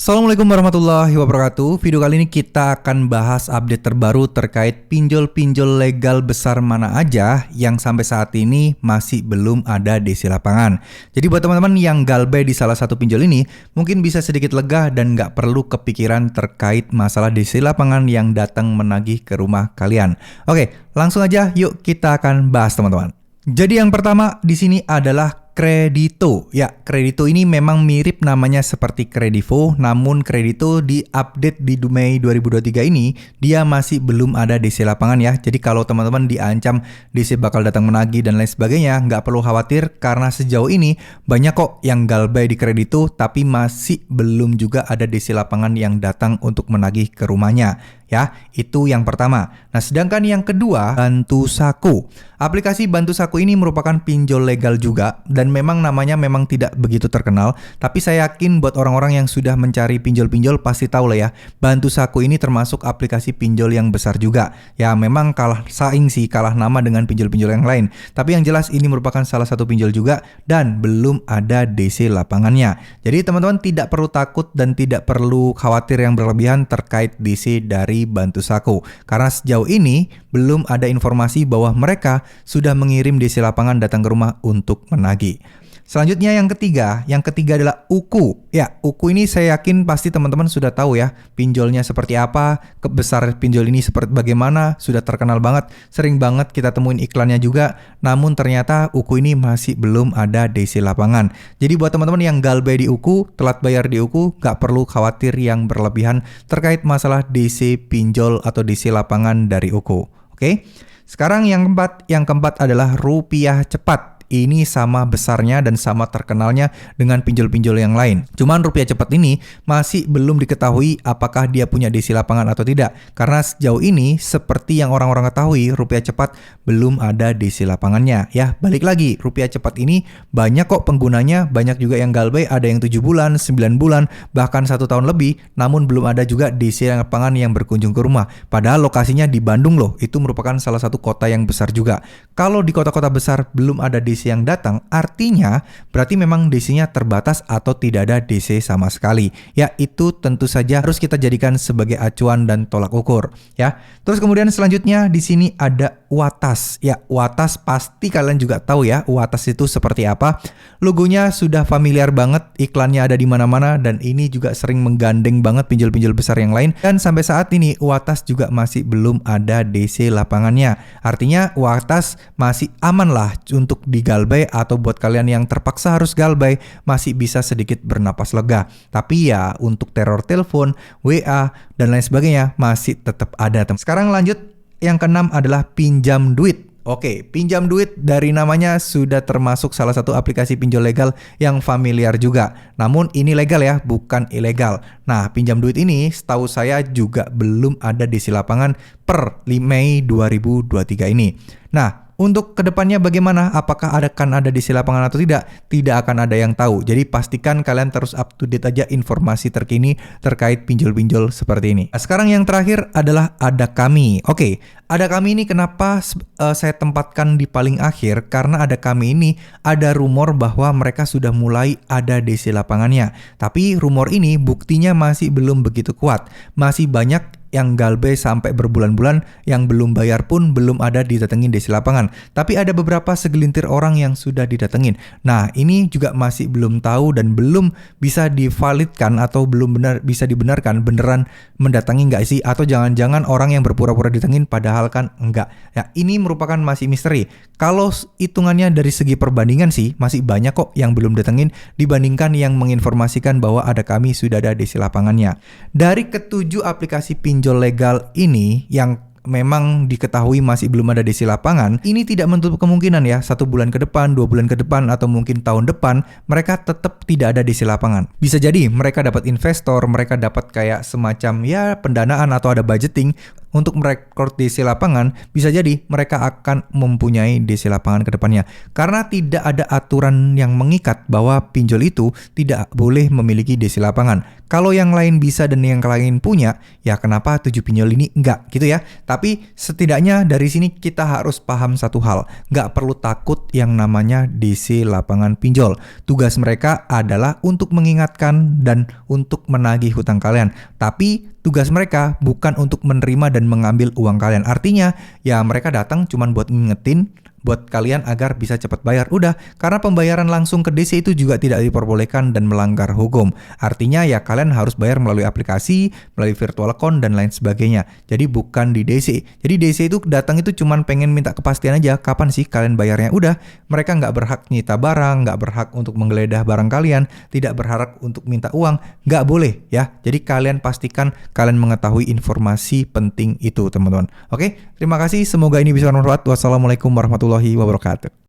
Assalamualaikum warahmatullahi wabarakatuh. Video kali ini kita akan bahas update terbaru terkait pinjol-pinjol legal besar mana aja yang sampai saat ini masih belum ada DC lapangan. Jadi buat teman-teman yang galbay di salah satu pinjol ini, mungkin bisa sedikit lega dan nggak perlu kepikiran terkait masalah DC lapangan yang datang menagih ke rumah kalian. Oke, langsung aja yuk kita akan bahas teman-teman. Jadi yang pertama di sini adalah Kredito. Ya, Kredito ini memang mirip namanya seperti Kredivo, namun Kredito di update di Mei 2023 ini dia masih belum ada DC lapangan ya. Jadi kalau teman-teman diancam DC bakal datang menagih dan lain sebagainya, nggak perlu khawatir karena sejauh ini banyak kok yang galbay di Kredito tapi masih belum juga ada DC lapangan yang datang untuk menagih ke rumahnya. Ya, itu yang pertama. Nah, sedangkan yang kedua, Bantu Saku. Aplikasi Bantu Saku ini merupakan pinjol legal juga dan memang namanya memang tidak begitu terkenal, tapi saya yakin buat orang-orang yang sudah mencari pinjol-pinjol pasti tahu lah ya. Bantu Saku ini termasuk aplikasi pinjol yang besar juga. Ya, memang kalah saing sih, kalah nama dengan pinjol-pinjol yang lain. Tapi yang jelas ini merupakan salah satu pinjol juga dan belum ada DC lapangannya. Jadi teman-teman tidak perlu takut dan tidak perlu khawatir yang berlebihan terkait DC dari Bantu Saku, karena sejauh ini belum ada informasi bahwa mereka sudah mengirim DC lapangan datang ke rumah untuk menagih. Selanjutnya yang ketiga adalah Uku. Ya, Uku ini saya yakin pasti teman-teman sudah tahu ya pinjolnya seperti apa, kebesar pinjol ini seperti bagaimana, sudah terkenal banget, sering banget kita temuin iklannya juga. Namun ternyata Uku ini masih belum ada DC lapangan. Jadi buat teman-teman yang galbay di Uku, telat bayar di Uku, gak perlu khawatir yang berlebihan terkait masalah DC pinjol atau DC lapangan dari Uku. Oke? Sekarang yang keempat adalah Rupiah Cepat. Ini sama besarnya dan sama terkenalnya dengan pinjol-pinjol yang lain. Cuman Rupiah Cepat ini masih belum diketahui apakah dia punya DC lapangan atau tidak. Karena sejauh ini seperti yang orang-orang ketahui, Rupiah Cepat belum ada DC lapangannya. Ya, balik lagi, Rupiah Cepat ini banyak kok penggunanya, banyak juga yang galbay, ada yang 7 bulan, 9 bulan, bahkan 1 tahun lebih, namun belum ada juga DC lapangan yang berkunjung ke rumah. Padahal lokasinya di Bandung loh, itu merupakan salah satu kota yang besar juga. Kalau di kota-kota besar belum ada DC yang datang, artinya berarti memang DC-nya terbatas atau tidak ada DC sama sekali. Ya, itu tentu saja harus kita jadikan sebagai acuan dan tolak ukur ya. Terus kemudian selanjutnya di sini ada Watas. Ya, Watas pasti kalian juga tahu ya, Watas itu seperti apa. Logonya sudah familiar banget, iklannya ada di mana-mana dan ini juga sering menggandeng banget pinjol-pinjol besar yang lain, dan sampai saat ini Watas juga masih belum ada DC lapangannya. Artinya Watas masih aman lah untuk digalbay, atau buat kalian yang terpaksa harus galbay masih bisa sedikit bernapas lega. Tapi ya untuk teror telepon, WA dan lain sebagainya masih tetap ada. Sekarang lanjut, yang keenam adalah Pinjam Duit. Oke, Pinjam Duit dari namanya sudah termasuk salah satu aplikasi pinjol legal yang familiar juga. Namun ini legal ya, bukan ilegal. Nah, Pinjam Duit ini setahu saya juga belum ada DC lapangan per Mei 2023 ini. Nah, untuk kedepannya bagaimana? Apakah akan ada DC lapangan atau tidak? Tidak akan ada yang tahu. Jadi pastikan kalian terus up to date aja informasi terkini terkait pinjol-pinjol seperti ini. Nah, sekarang yang terakhir adalah Ada Kami. Oke, Ada Kami ini kenapa saya tempatkan di paling akhir? Karena Ada Kami ini ada rumor bahwa mereka sudah mulai ada DC lapangannya. Tapi rumor ini buktinya masih belum begitu kuat. Masih banyak yang galbay sampai berbulan-bulan, yang belum bayar pun belum ada didatengin DC lapangan. Tapi ada beberapa segelintir orang yang sudah didatengin. Nah, ini juga masih belum tahu dan belum bisa divalidkan atau belum benar bisa dibenarkan beneran mendatangi nggak sih, atau jangan-jangan orang yang berpura-pura didatengin padahal kan enggak. Ya, ini merupakan masih misteri. Kalau hitungannya dari segi perbandingan sih masih banyak kok yang belum datengin dibandingkan yang menginformasikan bahwa Ada Kami sudah ada DC lapangannya. Dari ketujuh aplikasi pinjol legal ini yang memang diketahui masih belum ada DC lapangan, ini tidak menutup kemungkinan ya 1 bulan ke depan, 2 bulan ke depan, atau mungkin tahun depan mereka tetap tidak ada DC lapangan. Bisa jadi mereka dapat investor, mereka dapat kayak semacam ya pendanaan atau ada budgeting untuk merekrut DC lapangan, bisa jadi mereka akan mempunyai DC lapangan ke depannya. Karena tidak ada aturan yang mengikat bahwa pinjol itu tidak boleh memiliki DC lapangan. Kalau yang lain bisa dan yang lain punya, ya kenapa 7 pinjol ini enggak gitu ya. Tapi setidaknya dari sini kita harus paham satu hal. Nggak perlu takut yang namanya DC lapangan pinjol. Tugas mereka adalah untuk mengingatkan dan untuk menagih hutang kalian. Tapi tugas mereka bukan untuk menerima dan mengambil uang kalian. Artinya ya mereka datang cuma buat ngingetin buat kalian agar bisa cepat bayar. Udah, karena pembayaran langsung ke DC itu juga tidak diperbolehkan dan melanggar hukum. Artinya ya kalian harus bayar melalui aplikasi, melalui virtual account dan lain sebagainya. Jadi bukan di DC. Jadi DC itu datang itu cuman pengen minta kepastian aja kapan sih kalian bayarnya. Udah, mereka nggak berhak nyita barang, nggak berhak untuk menggeledah barang kalian, tidak berharap untuk minta uang, nggak boleh ya. Jadi kalian pastikan kalian mengetahui informasi penting itu teman-teman. Oke, terima kasih. Semoga ini bisa bermanfaat. Wassalamualaikum warahmatullahi wabarakatuh.